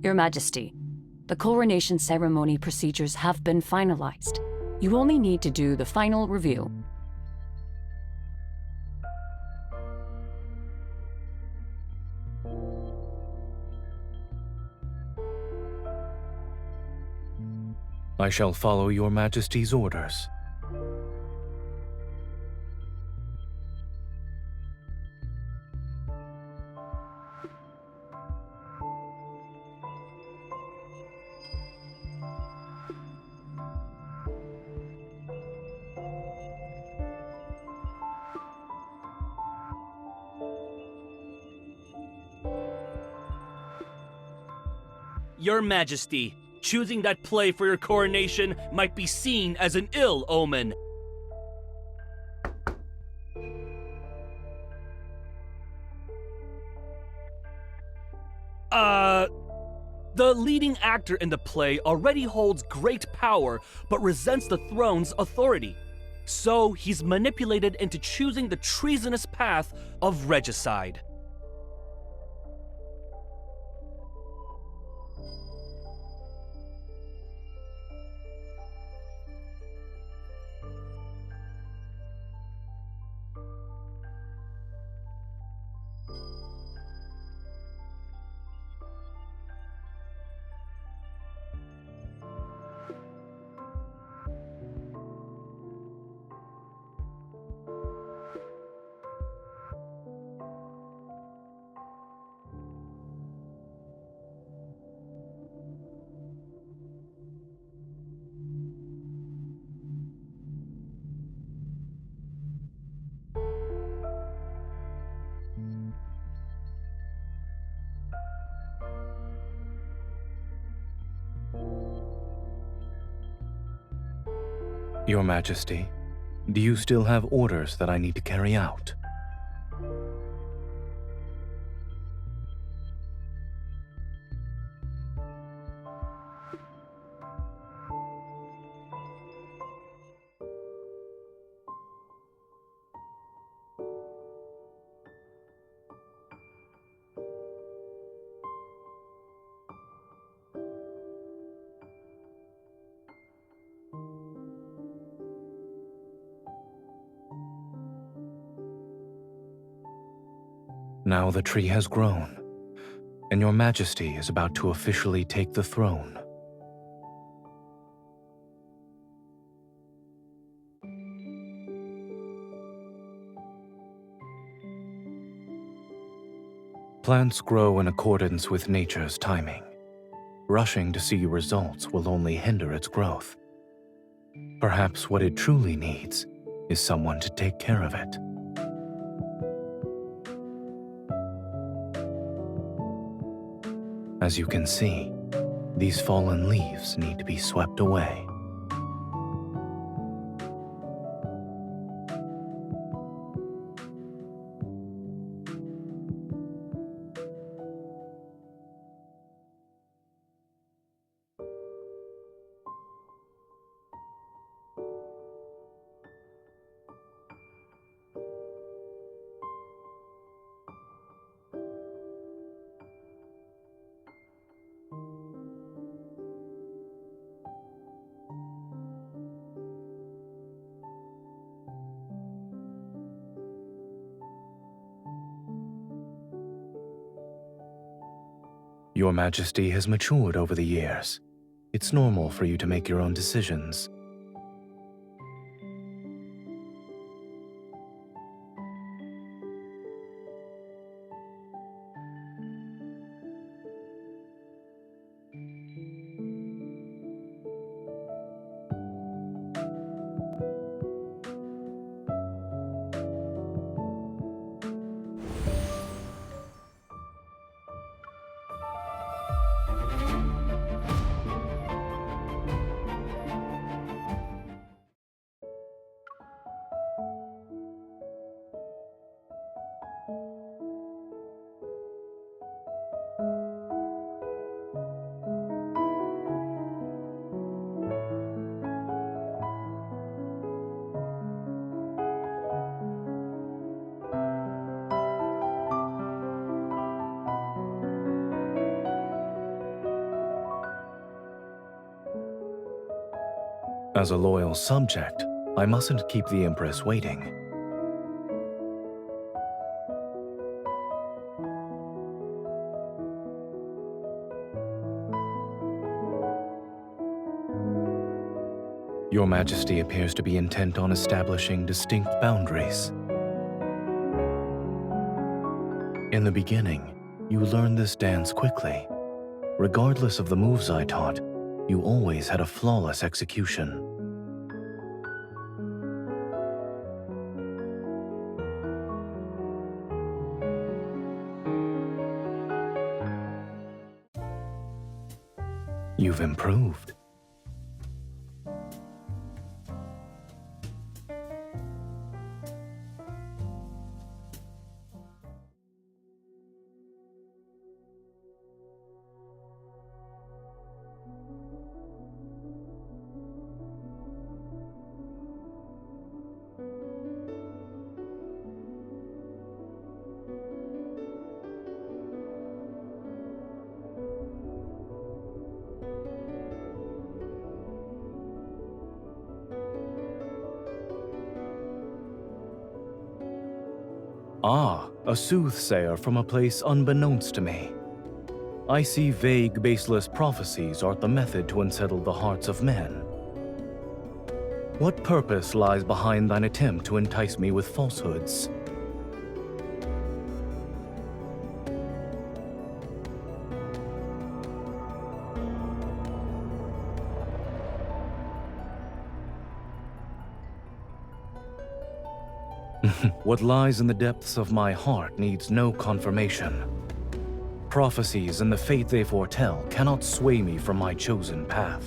Your Majesty, the coronation ceremony procedures have been finalized. You only need to do the final review. I shall follow Your Majesty's orders. Your Majesty, choosing that play for your coronation might be seen as an ill omen. The leading actor in the play already holds great power, but resents the throne's authority. So he's manipulated into choosing the treasonous path of regicide. Your Majesty, do you still have orders that I need to carry out? Now the tree has grown, and Your Majesty is about to officially take the throne. Plants grow in accordance with nature's timing. Rushing to see results will only hinder its growth. Perhaps what it truly needs is someone to take care of it. As you can see, these fallen leaves need to be swept away. Your Majesty has matured over the years. It's normal for you to make your own decisions. As a loyal subject, I mustn't keep the Empress waiting. Your Majesty appears to be intent on establishing distinct boundaries. In the beginning, you learned this dance quickly. Regardless of the moves I taught, you always had a flawless execution. You've improved. Ah, a soothsayer from a place unbeknownst to me. I see vague, baseless prophecies are the method to unsettle the hearts of men. What purpose lies behind thine attempt to entice me with falsehoods? What lies in the depths of my heart needs no confirmation. Prophecies and the fate they foretell cannot sway me from my chosen path.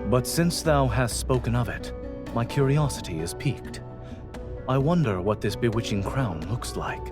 But since thou hast spoken of it, my curiosity is piqued. I wonder what this bewitching crown looks like.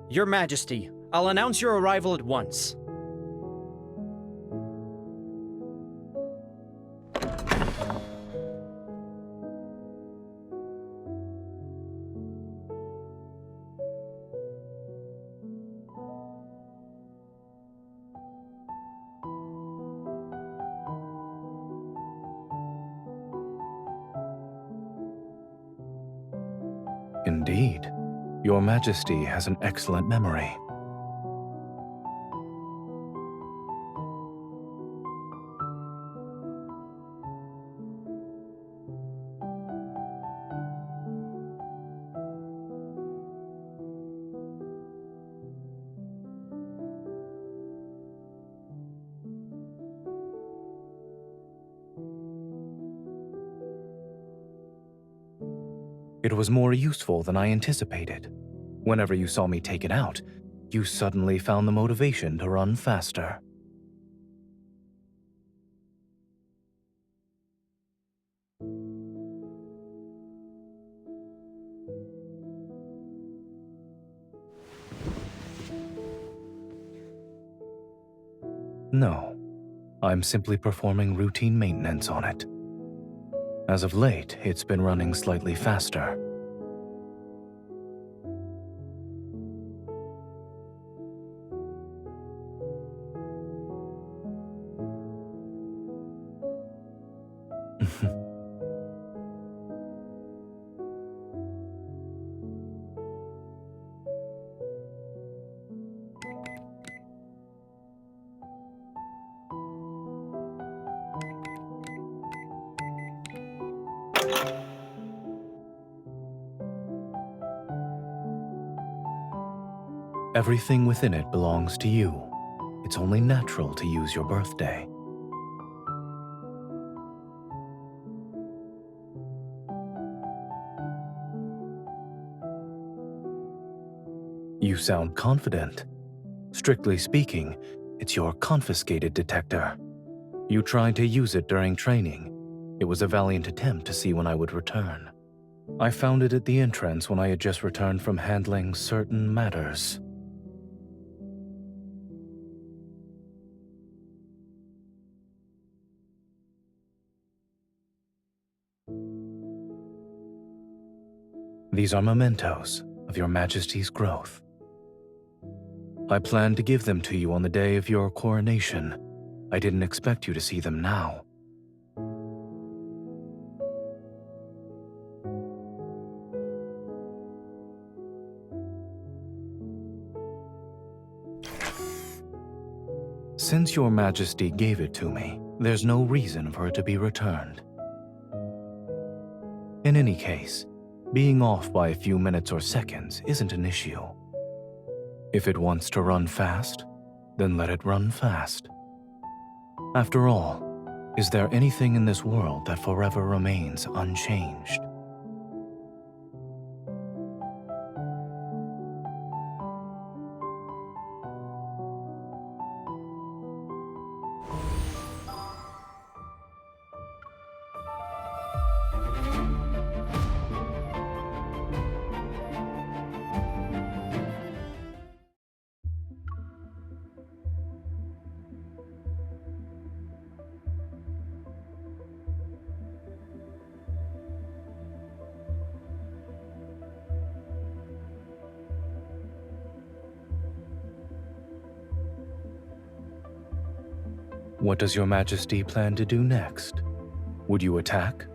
Your Majesty, I'll announce your arrival at once. Indeed, Your Majesty has an excellent memory. It was more useful than I anticipated. Whenever you saw me take it out, you suddenly found the motivation to run faster. No, I'm simply performing routine maintenance on it. As of late, it's been running slightly faster. Everything within it belongs to you. It's only natural to use your birthday. You sound confident. Strictly speaking, it's your confiscated detector. You tried to use it during training. It was a valiant attempt to see when I would return. I found it at the entrance when I had just returned from handling certain matters. These are mementos of your Majesty's growth. I planned to give them to you on the day of your coronation. I didn't expect you to see them now. Since your Majesty gave it to me, there's no reason for it to be returned. In any case, being off by a few minutes or seconds isn't an issue. If it wants to run fast, then let it run fast. After all, is there anything in this world that forever remains unchanged? What does your Majesty plan to do next? Would you attack,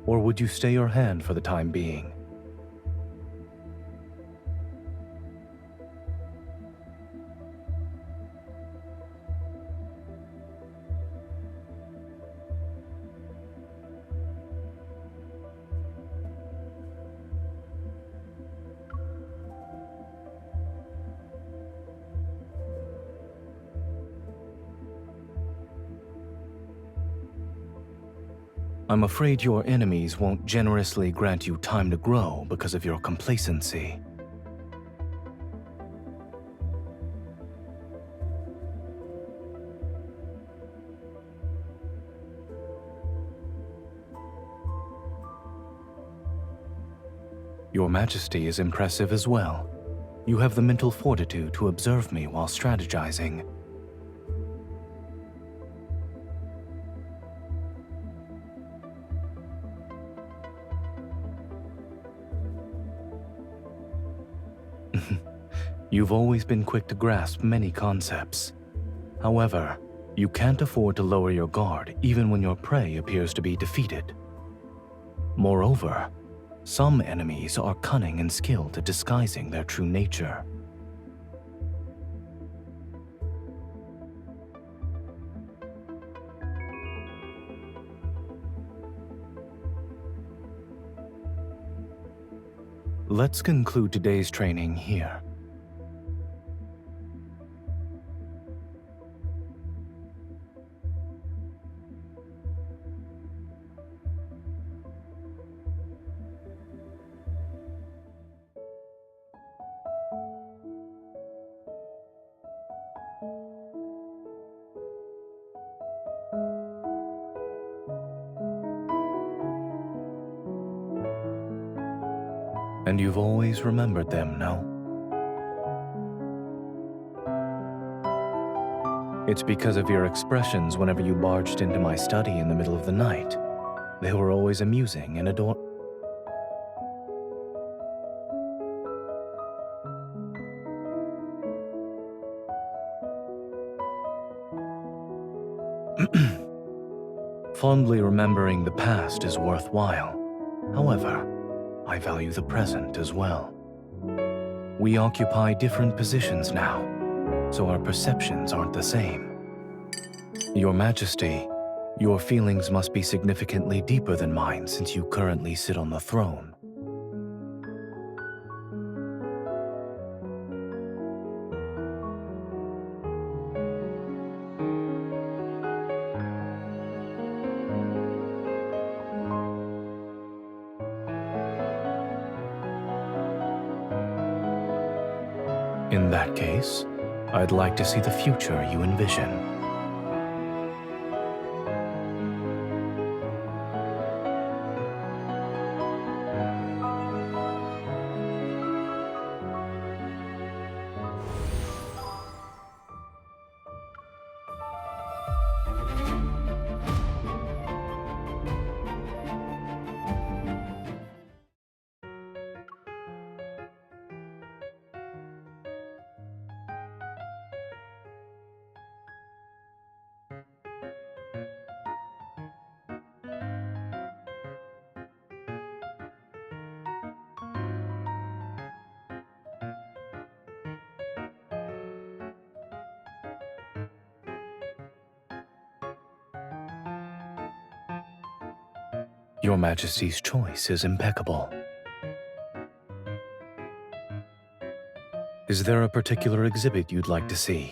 or would you stay your hand for the time being? I'm afraid your enemies won't generously grant you time to grow because of your complacency. Your Majesty is impressive as well. You have the mental fortitude to observe me while strategizing. You've always been quick to grasp many concepts. However, you can't afford to lower your guard even when your prey appears to be defeated. Moreover, some enemies are cunning and skilled at disguising their true nature. Let's conclude today's training here. And you've always remembered them, no? It's because of your expressions whenever you barged into my study in the middle of the night. They were always amusing and Fondly remembering the past is worthwhile. However, I value the present as well. We occupy different positions now, so our perceptions aren't the same. Your Majesty, your feelings must be significantly deeper than mine since you currently sit on the throne. In that case, I'd like to see the future you envision. Your Majesty's choice is impeccable. Is there a particular exhibit you'd like to see?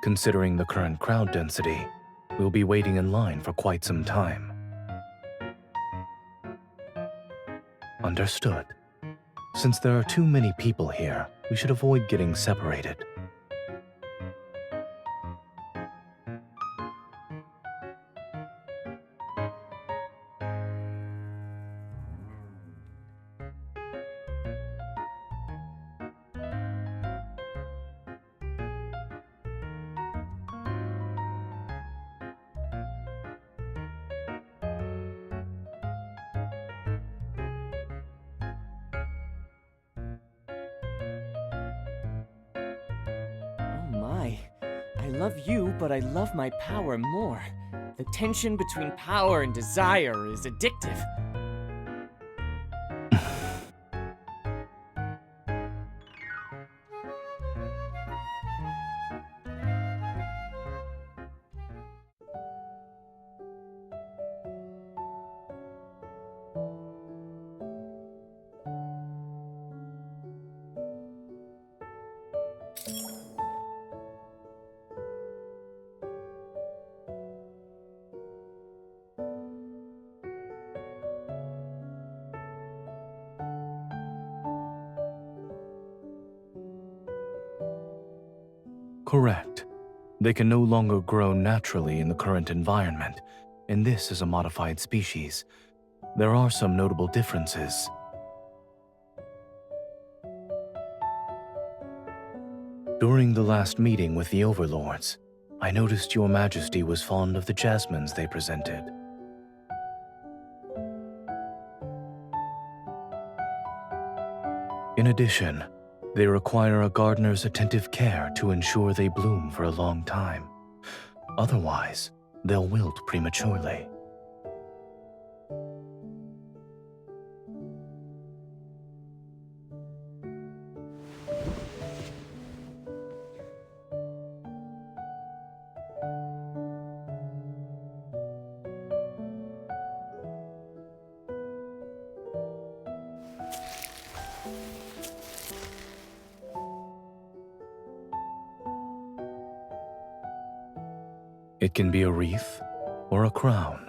Considering the current crowd density, we'll be waiting in line for quite some time. Understood. Since there are too many people here, we should avoid getting separated. Oh my. I love you, but I love my power more. The tension between power and desire is addictive. Correct. They can no longer grow naturally in the current environment, and this is a modified species. There are some notable differences. During the last meeting with the overlords, I noticed Your Majesty was fond of the jasmines they presented. In addition, they require a gardener's attentive care to ensure they bloom for a long time. Otherwise, they'll wilt prematurely. It can be a wreath or a crown.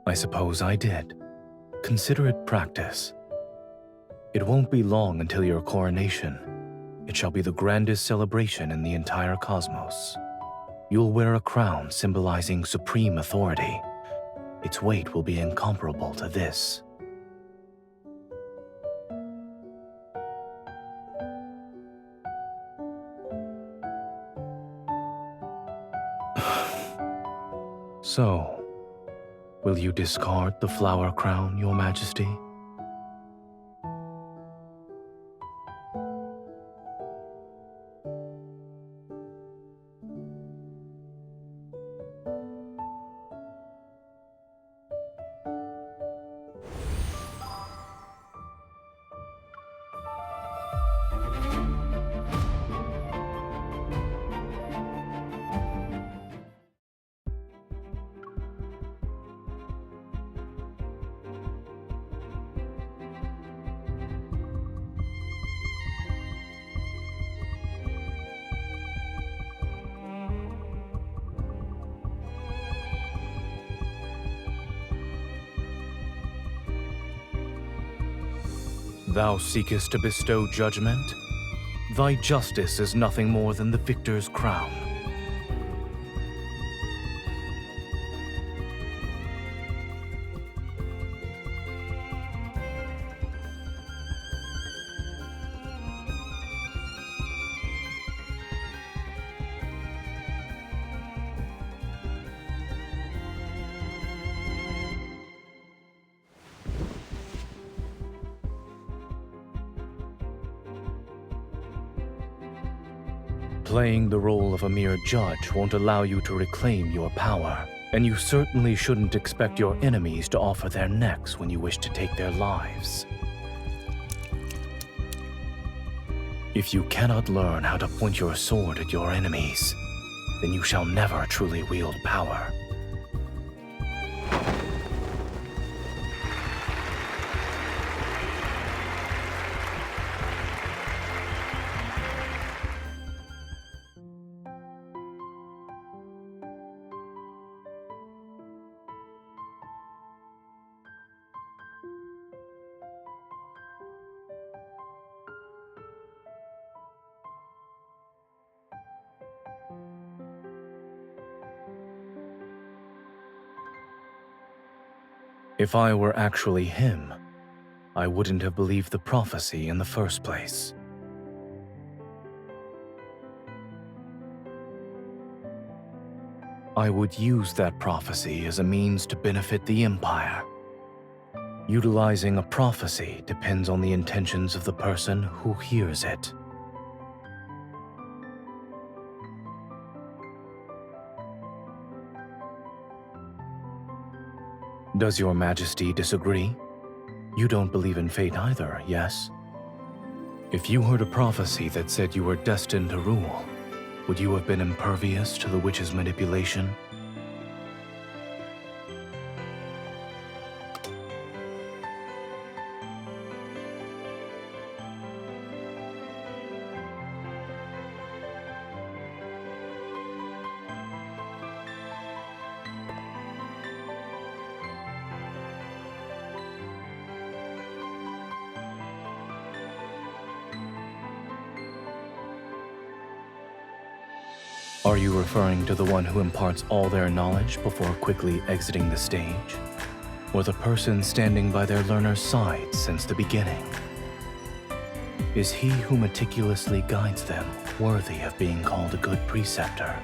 I suppose I did. Consider it practice. It won't be long until your coronation. It shall be the grandest celebration in the entire cosmos. You'll wear a crown symbolizing supreme authority. Its weight will be incomparable to this. So, will you discard the flower crown, Your Majesty? Thou seekest to bestow judgment? Thy justice is nothing more than the victor's crown. Playing the role of a mere judge won't allow you to reclaim your power, and you certainly shouldn't expect your enemies to offer their necks when you wish to take their lives. If you cannot learn how to point your sword at your enemies, then you shall never truly wield power. If I were actually him, I wouldn't have believed the prophecy in the first place. I would use that prophecy as a means to benefit the Empire. Utilizing a prophecy depends on the intentions of the person who hears it. Does your Majesty disagree? You don't believe in fate either, yes? If you heard a prophecy that said you were destined to rule, would you have been impervious to the witch's manipulation? Are you referring to the one who imparts all their knowledge before quickly exiting the stage? Or the person standing by their learner's side since the beginning? Is he who meticulously guides them worthy of being called a good preceptor?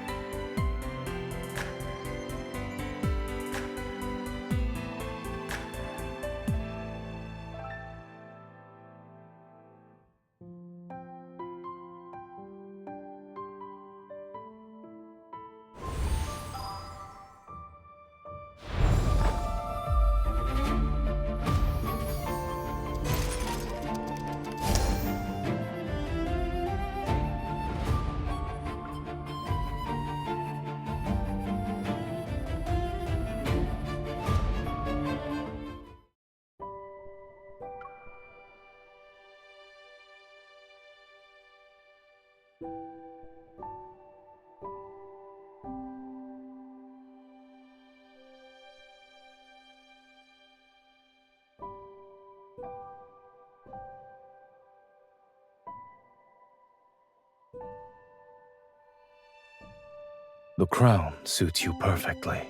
The crown suits you perfectly.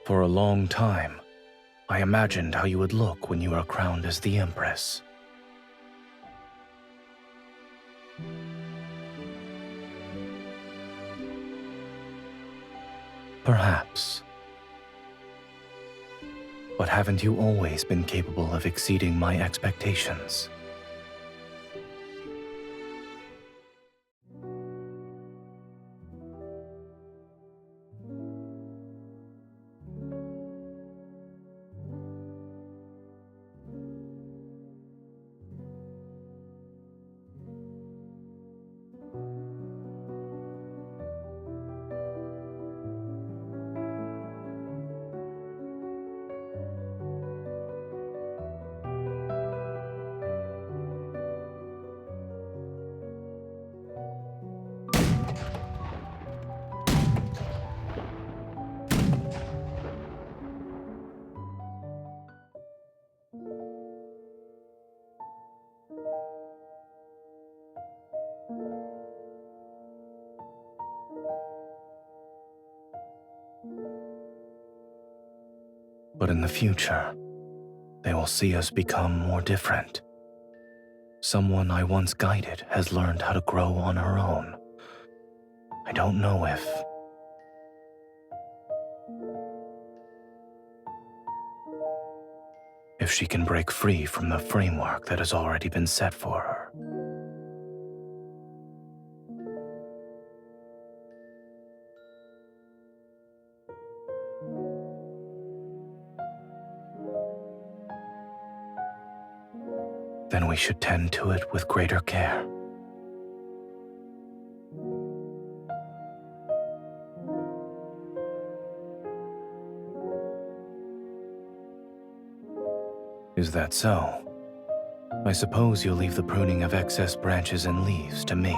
For a long time, I imagined how you would look when you are crowned as the Empress. Perhaps. But haven't you always been capable of exceeding my expectations? But in the future, they will see us become more different. Someone I once guided has learned how to grow on her own. I don't know if she can break free from the framework that has already been set for her. Then we should tend to it with greater care. Is that so? I suppose you'll leave the pruning of excess branches and leaves to me.